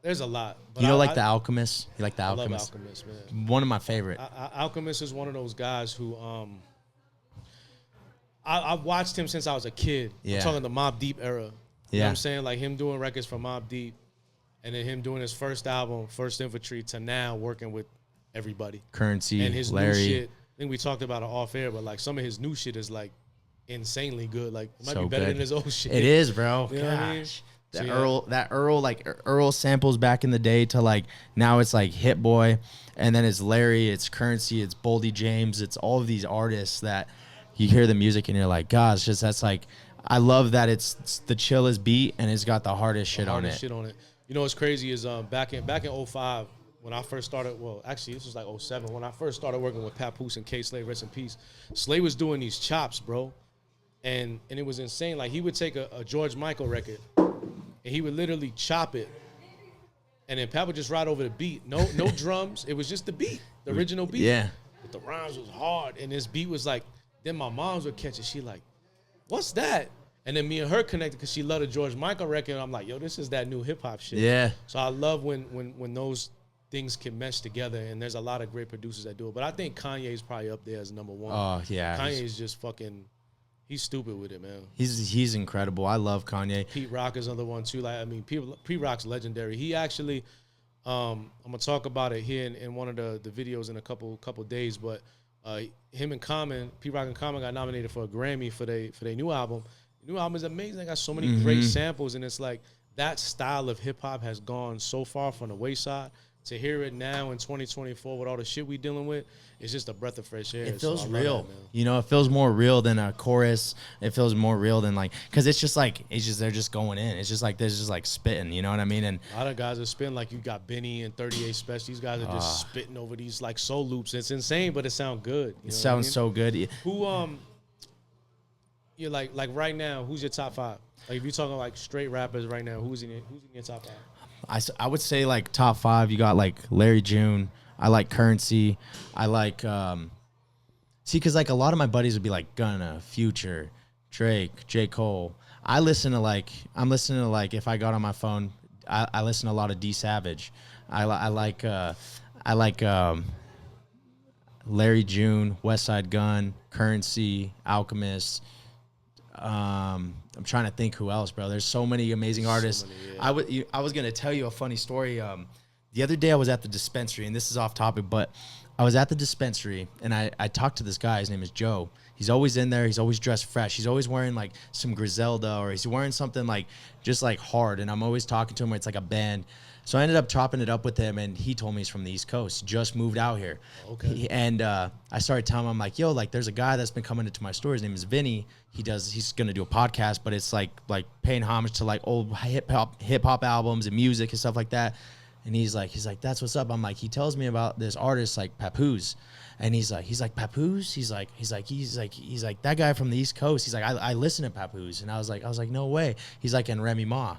there's a lot. But you know, like The Alchemist? You like The Alchemist? I love Alchemist, man. One of my favorite. Alchemist is one of those guys who I've watched him since I was a kid. Yeah. I'm talking the Mobb Deep era. You know what I'm saying? Like him doing records for Mobb Deep, and then him doing his first album, First Infantry, to now working with everybody. Currency, and his Larry. new shit. I think we talked about it off air, but like some of his new shit is like insanely good. Like it might be better than his old shit. It is, bro. You know what I mean? Earl samples back in the day to like now it's like Hit Boy, and then it's Larry, it's Currency, it's Boldy James, it's all of these artists that you hear the music and you're like, gosh, that's like, I love that it's the chillest beat and it's got the hardest shit on it. You know what's crazy is back in 05 when I first started. Well, actually this was like 07 when I first started working with Papoose and K Slade, rest in peace. Slade was doing these chops, bro, and it was insane. Like he would take a George Michael record and he would literally chop it, and then Pat would just ride over the beat. No drums. It was just the beat, the original beat. Yeah. But the rhymes was hard, and this beat was like. Then my moms would catch it. She like, what's that? And then me and her connected because she loved the George Michael record. And I'm like, yo, this is that new hip hop shit. Yeah. So I love when those things can mesh together. And there's a lot of great producers that do it. But I think Kanye's probably up there as number one. Oh yeah. Kanye's just fucking. He's stupid with it, man. He's incredible. I love Kanye. Pete Rock is another one too. Like I mean, Pete Rock's legendary. He actually, I'm gonna talk about it here in one of the videos in a couple days, but. Him and Common, P Rock and Common got nominated for a Grammy for their new album. The new album is amazing. They got so many great samples, and it's like that style of hip hop has gone so far from the wayside. To hear it now in 2024 with all the shit we dealing with, it's just a breath of fresh air. It feels real. You know, it feels more real than a chorus. It feels more real than like, because it's just they're just going in. It's just like there's just like spitting. You know what I mean? And a lot of guys are spitting like you got Benny and 38 Special. These guys are just spitting over these like soul loops. It's insane, but it sounds good. It sounds so good. Who you're like right now? Who's your top five? Like if you're talking like straight rappers right now, who's in your top five? I would say like top five. You got like Larry June. I like Currency. I like because like a lot of my buddies would be like Gunna, Future, Drake, J. Cole. I'm listening to like if I got on my phone, I listen to a lot of D Savage. I like Larry June, West Side Gun, Currency, Alchemist. I'm trying to think who else, bro. There's so many amazing artists. I was gonna tell you a funny story. The other day I was at the dispensary, and this is off topic, but I was at the dispensary and I talked to this guy. His name is Joe. He's always in there. He's always dressed fresh. He's always wearing like some Griselda, or he's wearing something like just like hard. And I'm always talking to him where it's like a band. So I ended up chopping it up with him, and he told me he's from the East Coast, just moved out here. Okay. I started telling him, I'm like, yo, like there's a guy that's been coming into my store. His name is Vinny. He's gonna do a podcast, but it's like paying homage to like old hip hop albums and music and stuff like that. And he's like, that's what's up. I'm like, he tells me about this artist like Papoose. And he's like Papoose. He's like that guy from the East Coast. He's like, I listen to Papoose. And I was like, no way. He's like, and Remy Ma.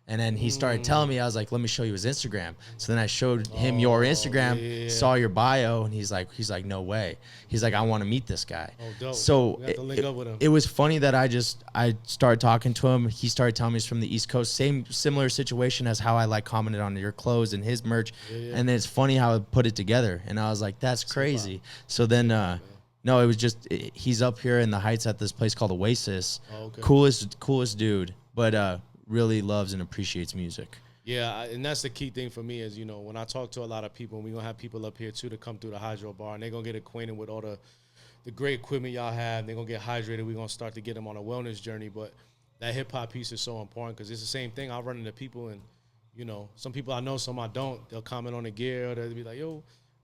And then he started telling me, I was like, let me show you his Instagram. So then I showed him your Instagram, saw your bio, and he's like, no way. He's like, I want to meet this guy. Oh, dope. So you have to link up with him. It was funny that I started talking to him. He started telling me he's from the East Coast. Similar situation as how I like commented on your clothes and his merch. Yeah. And then it's funny how I put it together. And I was like, that's crazy. So then, no, it was just, he's up here in the Heights at this place called Oasis. Oh, okay. Coolest dude. But, really loves and appreciates music. Yeah, and that's the key thing for me is, you know, when I talk to a lot of people, and we're going to have people up here, too, to come through the Hydro Bar, and they're going to get acquainted with all the great equipment y'all have. They're going to get hydrated. We're going to start to get them on a wellness journey. But that hip-hop piece is so important because it's the same thing. I'll run into people, and, you know, some people I know, some I don't. They'll comment on the gear, or they'll be like, yo,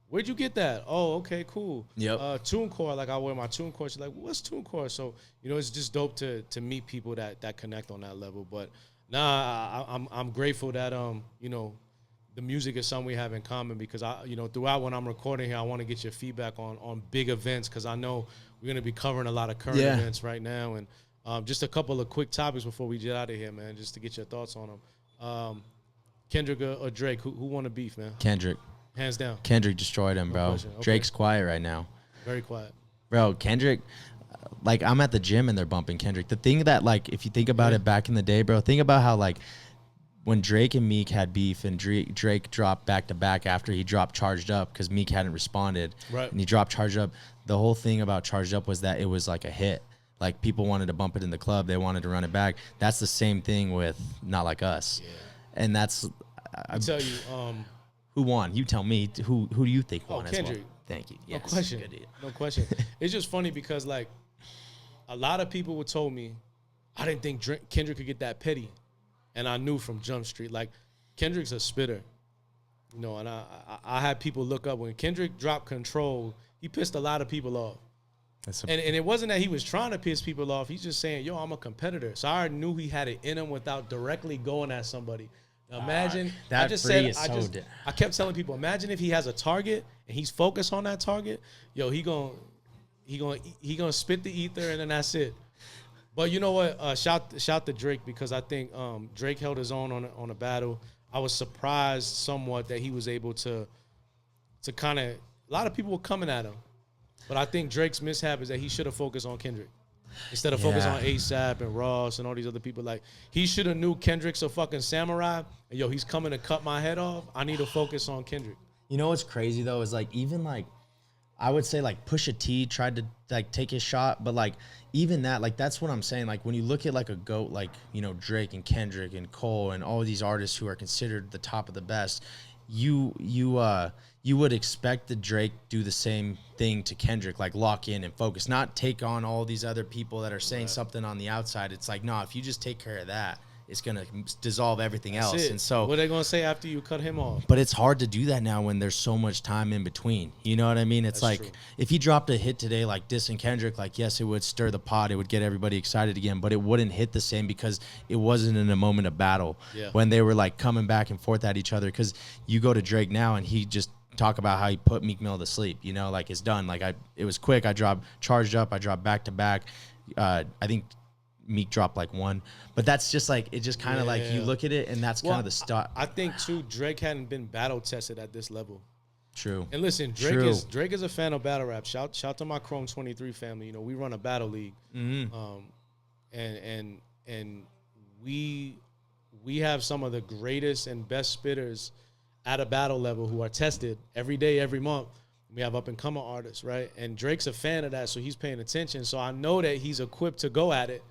where'd you get that? Oh, okay, cool. Yep. TuneCore, like I wear my TuneCore. She's like, what's TuneCore? So, you know, it's just dope to meet people that connect on that level. But nah, I'm grateful that you know, the music is something we have in common, because you know, throughout when I'm recording here, I want to get your feedback on big events, because I know we're gonna be covering a lot of current events right now, and just a couple of quick topics before we get out of here, man, just to get your thoughts on them. Kendrick or Drake, who won the beef, man? Kendrick. Hands down. Kendrick destroyed him, bro. Okay. Drake's quiet right now. Very quiet. Bro, Kendrick, like, I'm at the gym and they're bumping Kendrick. The thing that, like, if you think about it back in the day, bro, think about how, like, when Drake and Meek had beef and Drake dropped back-to-back after he dropped Charged Up because Meek hadn't responded. Right. And he dropped Charged Up. The whole thing about Charged Up was that it was like a hit. Like, people wanted to bump it in the club. They wanted to run it back. That's the same thing with Not Like Us. Yeah. And that's... I tell you... who won? You tell me. Who do you think won? Kendrick. As well? Thank you. Yes, no question. No question. It's just funny because, like, a lot of people would told me I didn't think Kendrick could get that petty, and I knew from Jump Street, like, Kendrick's a spitter, you know. And I had people look up when Kendrick dropped Control. He pissed a lot of people off. And it wasn't that he was trying to piss people off. He's just saying, yo, I'm a competitor. So I already knew he had it in him without directly going at somebody. Now imagine, I kept telling people, imagine if he has a target and he's focused on that target. Yo, he gonna spit the ether, and then that's it. But you know what? Shout to Drake, because I think Drake held his own on a battle. I was surprised somewhat that he was able to kind of, a lot of people were coming at him. But I think Drake's mishap is that he should have focused on Kendrick instead of focus on ASAP and Ross and all these other people. Like, he should have knew Kendrick's a fucking samurai, and yo, he's coming to cut my head off. I need to focus on Kendrick. You know what's crazy though is, like, even, like, I would say, like, Pusha T tried to, like, take his shot, but, like, even that, like, that's what I'm saying. Like, when you look at, like, a GOAT, like, you know, Drake and Kendrick and Cole and all these artists who are considered the top of the best, you would expect that Drake do the same thing to Kendrick, like, lock in and focus, not take on all these other people that are saying something on the outside. It's like, no, if you just take care of that, it's going to dissolve everything else. And so what are they going to say after you cut him off? But it's hard to do that now when there's so much time in between. You know what I mean? It's like, if he dropped a hit today, like dissing Kendrick, like, yes, it would stir the pot. It would get everybody excited again, but it wouldn't hit the same because it wasn't in a moment of battle when they were, like, coming back and forth at each other. Because you go to Drake now and he just talk about how he put Meek Mill to sleep, you know, like, it's done. Like, it was quick. I dropped Charged Up. I dropped back-to-back. I think Meek dropped, like, one. But that's just, like, it just kind of, like, you look at it, and that's kind of the start. I think, too, Drake hadn't been battle-tested at this level. True. And listen, Drake is a fan of battle rap. Shout to my Chrome 23 family. You know, we run a battle league. Mm-hmm. And we have some of the greatest and best spitters at a battle level who are tested every day, every month. We have up-and-coming artists, right? And Drake's a fan of that, so he's paying attention. So I know that he's equipped to go at it.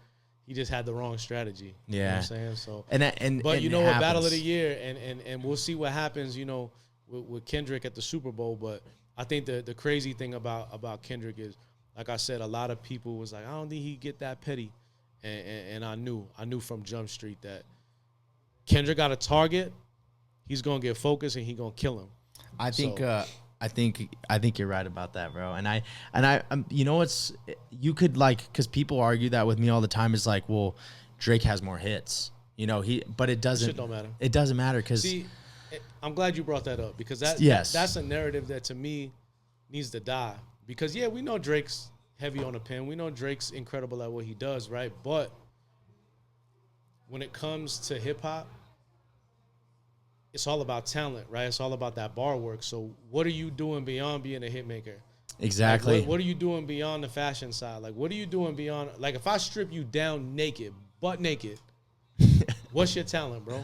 He just had the wrong strategy. Yeah. You know what I'm saying? So, but you know what, Battle of the Year, and we'll see what happens, you know, with Kendrick at the Super Bowl. But I think the crazy thing about Kendrick is, like I said, a lot of people was like, I don't think he'd get that petty. And I knew from Jump Street that Kendrick got a target. He's gonna get focused and he's gonna kill him. I think you're right about that, bro. And I you know what's, you could, like, because people argue that with me all the time, is like, well, Drake has more hits, you know. But it doesn't. Shit don't matter. It doesn't matter because. See, I'm glad you brought that up, because that's a narrative that to me needs to die. Because we know Drake's heavy on the pen. We know Drake's incredible at what he does, right? But when it comes to hip hop, it's all about talent, right? It's all about that bar work. So what are you doing beyond being a hit maker? Exactly. Like, what are you doing beyond the fashion side? Like, what are you doing beyond, like, if I strip you down naked, butt naked, what's your talent, bro?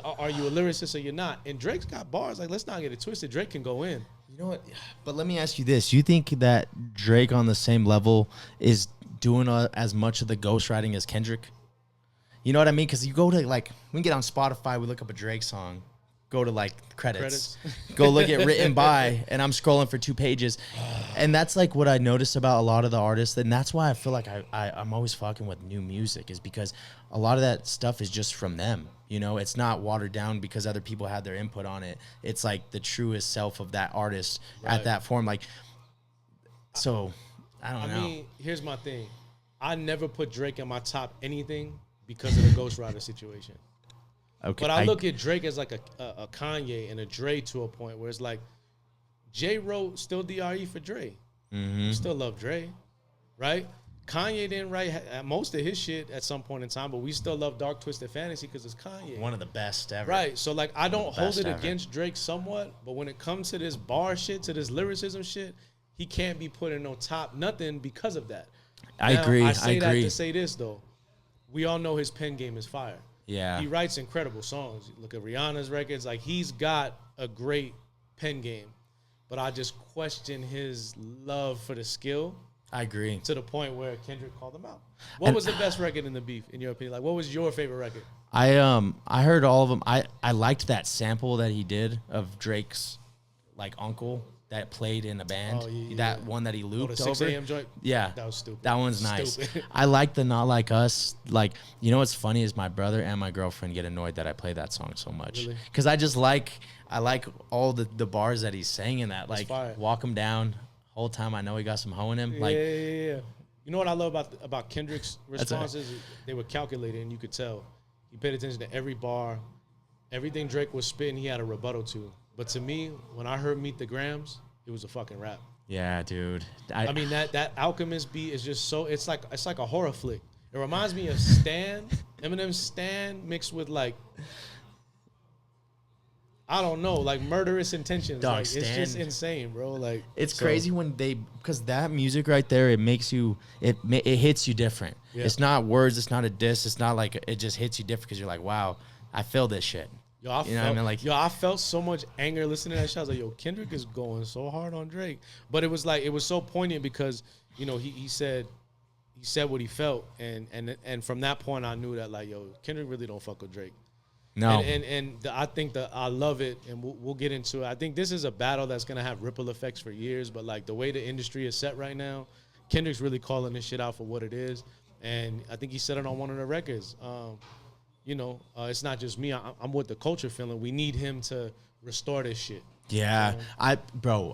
Are you a lyricist or you're not? And Drake's got bars. Like, let's not get it twisted. Drake can go in. You know what? But let me ask you this. You think that Drake on the same level is doing as much of the ghostwriting as Kendrick? You know what I mean? Because you go to, like, we get on Spotify, we look up a Drake song, go to, like, credits. Go look at written by, and I'm scrolling for 2 pages. And that's, like, what I notice about a lot of the artists. And that's why I feel like I'm always fucking with new music, is because a lot of that stuff is just from them. You know, it's not watered down because other people had their input on it. It's like the truest self of that artist at that form. Like, so I don't know. I mean, here's my thing. I never put Drake in my top anything because of the Ghost Rider situation. Okay. But I look at Drake as like a Kanye and a Dre to a point where it's like Jay wrote still DRE for Dre. You still love Dre, right? Kanye didn't write most of his shit at some point in time, but we still love Dark Twisted Fantasy because it's Kanye. One of the best ever. Right. So, like, I don't hold it against Drake somewhat, but when it comes to this bar shit, to this lyricism shit, he can't be put in no top nothing because of that. I agree. I say that to say this, though. We all know his pen game is fire. Yeah. He writes incredible songs. Look at Rihanna's records. Like, he's got a great pen game, but I just question his love for the skill. I agree. To the point where Kendrick called him out. What was the best record in the beef, in your opinion? Like, what was your favorite record? I heard all of them. I liked that sample that he did of Drake's, like, uncle that played in a band. Oh, yeah, that one that he looped the 6 a.m. joint? Yeah. That was stupid. That one's nice. I like the Not Like Us. Like, you know what's funny is my brother and my girlfriend get annoyed that I play that song so much. Because I just like all the bars that he's saying in that. Like, walk him down. Whole time I know he got some hoe in him. Like, yeah. You know what I love about Kendrick's responses? They were calculated, and you could tell. He paid attention to every bar. Everything Drake was spitting, he had a rebuttal to. But to me, when I heard Meet the Grams, it was a fucking rap. Yeah, dude. I mean, that Alchemist beat is just so, it's like a horror flick. It reminds me of Stan, Eminem's Stan mixed with, like, I don't know, like murderous intentions. Dog, like, it's just insane, bro. Like, it's crazy when because that music right there, it makes you, it hits you different. Yeah. It's not words, it's not a diss, it's not like it just hits you different because you're like, wow, I feel this shit. I felt so much anger listening to that shit. I was like, yo, Kendrick is going so hard on Drake. But it was so poignant because, you know, he said what he felt, and from that point I knew that, like, yo, Kendrick really don't fuck with Drake. No, and I think that I love it, and we'll get into it. I think this is a battle that's gonna have ripple effects for years. But like the way the industry is set right now, Kendrick's really calling this shit out for what it is, and I think he said it on one of the records. It's not just me. I'm with the culture feeling. We need him to restore this shit. Yeah, I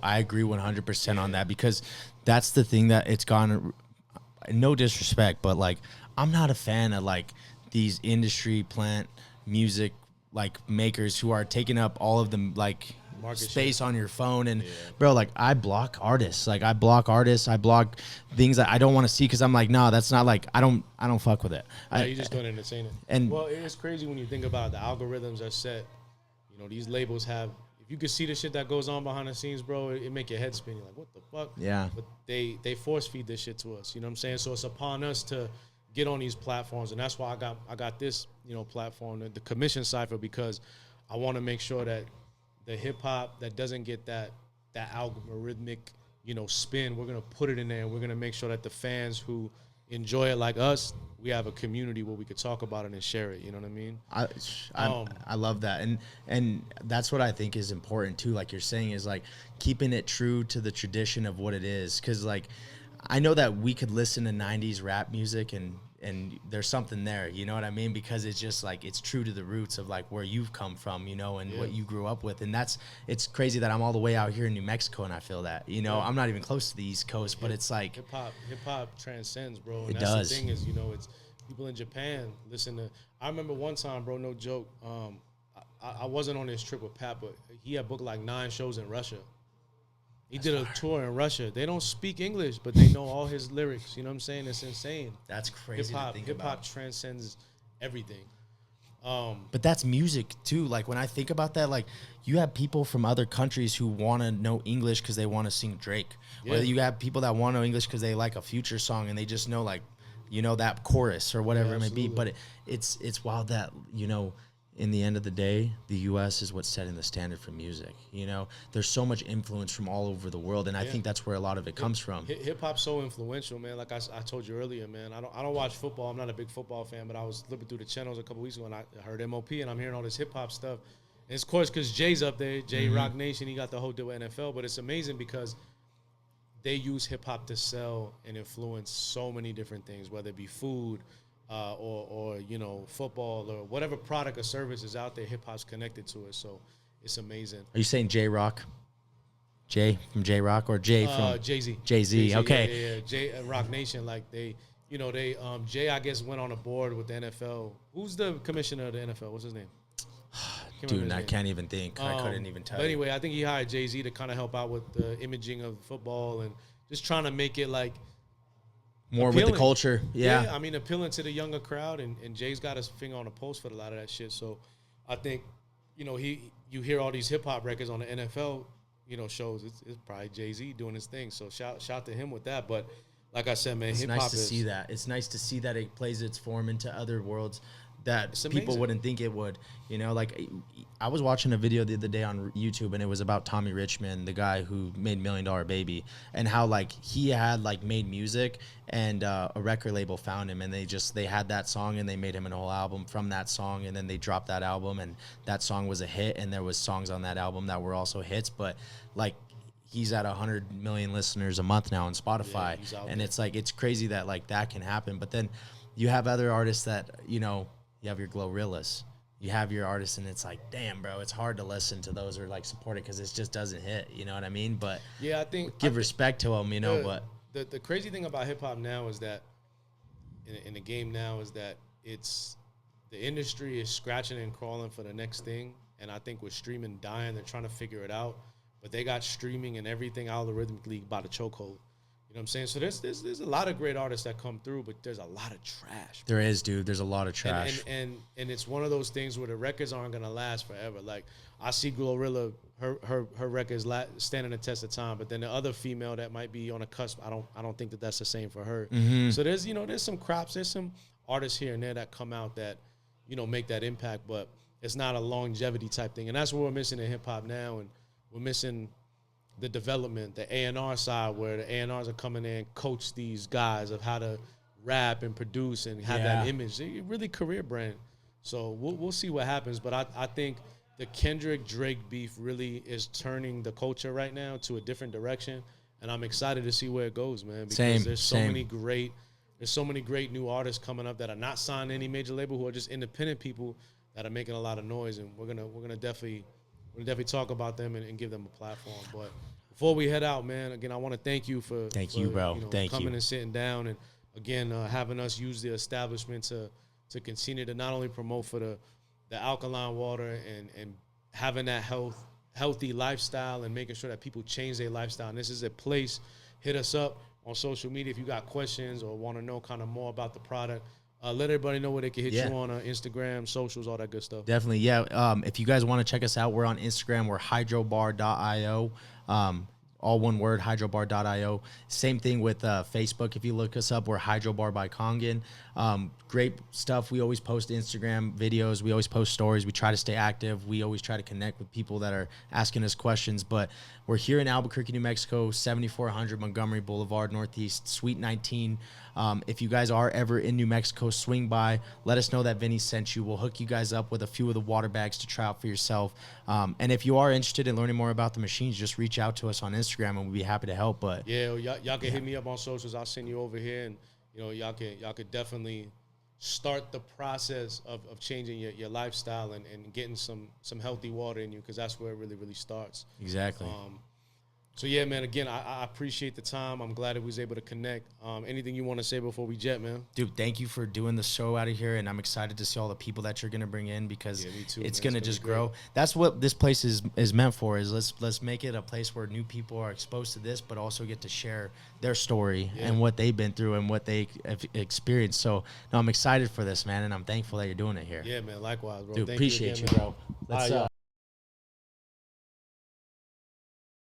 agree 100% on that because that's the thing that it's gone. No disrespect, but like I'm not a fan of like these industry plant music like makers who are taking up all of the like space on your phone and bro, like I block artists. I block things that I don't want to see because I'm like, no, that's not like I don't fuck with it. You just don't entertain it. And well, it's crazy when you think about the algorithms are set. You know, these labels have, if you could see the shit that goes on behind the scenes, bro, it make your head spin. You're like, what the fuck? Yeah. But they force feed this shit to us. You know what I'm saying? So it's upon us to get on these platforms, and that's why I got this, you know, platform, the Commission Cypher, because I want to make sure that the hip hop that doesn't get that algorithmic, you know, spin, we're gonna put it in there, and we're gonna make sure that the fans who enjoy it like us, we have a community where we could talk about it and share it. You know what I mean? I love that, and that's what I think is important too. Like you're saying, is like keeping it true to the tradition of what it is, because like I know that we could listen to 90s rap music and there's something there, you know what I mean? Because it's just like, it's true to the roots of like where you've come from, you know, and what you grew up with. And it's crazy that I'm all the way out here in New Mexico and I feel that, you know, I'm not even close to the East Coast, but it's like hip hop transcends, bro. And it that's does. The thing is, you know, it's people in Japan listen to, I remember one time, bro, no joke. I wasn't on this trip with Pat, but he had booked like 9 shows in Russia. He did a tour in Russia. They don't speak English, but they know all his lyrics. You know what I'm saying? It's insane. That's crazy to think about. Hip-hop transcends everything. But that's music, too. Like, when I think about that, like, you have people from other countries who want to know English because they want to sing Drake. Yeah. Or you have people that want to know English because they like a Future song and they just know, like, you know, that chorus or whatever it may be. But it's wild that, you know, in the end of the day, the U.S. is what's setting the standard for music. You know, there's so much influence from all over the world, and I think that's where a lot of it comes from. Hip hop's so influential, man. Like I told you earlier, man. I don't watch football. I'm not a big football fan, but I was flipping through the channels a couple weeks ago, and I heard MOP, and I'm hearing all this hip hop stuff. And it's, of course, because Jay's up there, Rock Nation. He got the whole deal with NFL, but it's amazing because they use hip hop to sell and influence so many different things, whether it be food, or you know, football or whatever product or service is out there, hip hop's connected to it. So it's amazing. Are you saying J Rock? Jay from J Rock or Jay from Jay-Z? Jay-Z. Okay. Yeah. Jay Rock Nation, like they, you know, they Jay, I guess, went on a board with the NFL. Who's the commissioner of the NFL? What's his name? Dude, I can't even think. I couldn't even tell. But anyway, I think he hired Jay-Z to kind of help out with the imaging of football and just trying to make it like more appealing. with the culture. Yeah. I mean, appealing to the younger crowd, and Jay's got his finger on the pulse for a lot of that shit. So I think, you know, you hear all these hip hop records on the NFL, you know, shows. It's probably Jay-Z doing his thing. So shout to him with that. But like I said, man, hip hop nice to see that. It's nice to see that it plays its form into other worlds that people amazing. wouldn't think it would. You know, like I was watching a video the other day on YouTube, and it was about Tommy Richmond, the guy who made $1 Million Baby, and how like he had like made music, and a record label found him, and they had that song, and they made him an whole album from that song, and then they dropped that album, and that song was a hit, and there was songs on that album that were also hits, but like he's at 100 million listeners a month now on Spotify, and it's like it's crazy that like that can happen. But then you have other artists that, you know, you have your Glorillaz, you have your artists, and it's like, damn, bro, it's hard to listen to those or like support it because it just doesn't hit. You know what I mean? But yeah, I think give respect to them, you know. But the crazy thing about hip hop now is that in the game now is that it's the industry is scratching and crawling for the next thing, and I think with streaming dying, they're trying to figure it out. But they got streaming and everything algorithmically by the chokehold. You know what I'm saying? So there's a lot of great artists that come through, but there's a lot of trash. There is, dude. There's a lot of trash. And it's one of those things where the records aren't gonna last forever. Like I see Glorilla, her records standing the test of time, but then the other female that might be on a cusp, I don't think that's the same for her. Mm-hmm. So there's some crops, there's some artists here and there that come out that, you know, make that impact, but it's not a longevity type thing, and that's what we're missing in hip hop now, and we're missing the development, the A&R side, where the A&Rs are coming in, coach these guys of how to rap and produce and have that image. They're really career brand. So we'll see what happens. But I think the Kendrick-Drake beef really is turning the culture right now to a different direction. And I'm excited to see where it goes, man. Because there's so many great new artists coming up that are not signed to any major label, who are just independent people that are making a lot of noise. And we're gonna definitely talk about them and give them a platform. But before we head out, man, again, I want to thank you for bro. You know, coming and sitting down, and again having us use the establishment to continue to not only promote for the alkaline water and having that healthy lifestyle and making sure that people change their lifestyle. And this is a place. Hit us up on social media if you got questions or want to know kind of more about the product. Let everybody know where they can hit you on Instagram, socials, all that good stuff. Definitely, yeah. If you guys want to check us out, we're on Instagram. We're hydrobar.io. All one word, hydrobar.io. Same thing with Facebook. If you look us up, we're Hydrobar by Kangen. Great stuff. We always post Instagram videos. We always post stories. We try to stay active. We always try to connect with people that are asking us questions. But we're here in Albuquerque, New Mexico, 7400 Montgomery Boulevard, Northeast, Suite 19. If you guys are ever in New Mexico, swing by. Let us know that Vinny sent you. We'll hook you guys up with a few of the water bags to try out for yourself. And if you are interested in learning more about the machines, just reach out to us on Instagram, and we'll be happy to help. But yeah, y'all can hit me up on socials. I'll send you over here, and you know, y'all could definitely start the process of changing your lifestyle and getting some healthy water in you, because that's where it really starts. Exactly. So yeah, man, again, I appreciate the time. I'm glad that we was able to connect. Anything you want to say before we jet, man? Dude, thank you for doing the show out of here, and I'm excited to see all the people that you're going to bring in, because me too, it's man. going to just grow. That's what this place is meant for, is let's make it a place where new people are exposed to this, but also get to share their story and what they've been through and what they have experienced. So, no, I'm excited for this, man, and I'm thankful that you're doing it here. Yeah, man, likewise, bro. Dude, Thank appreciate you, again, you, bro. Let's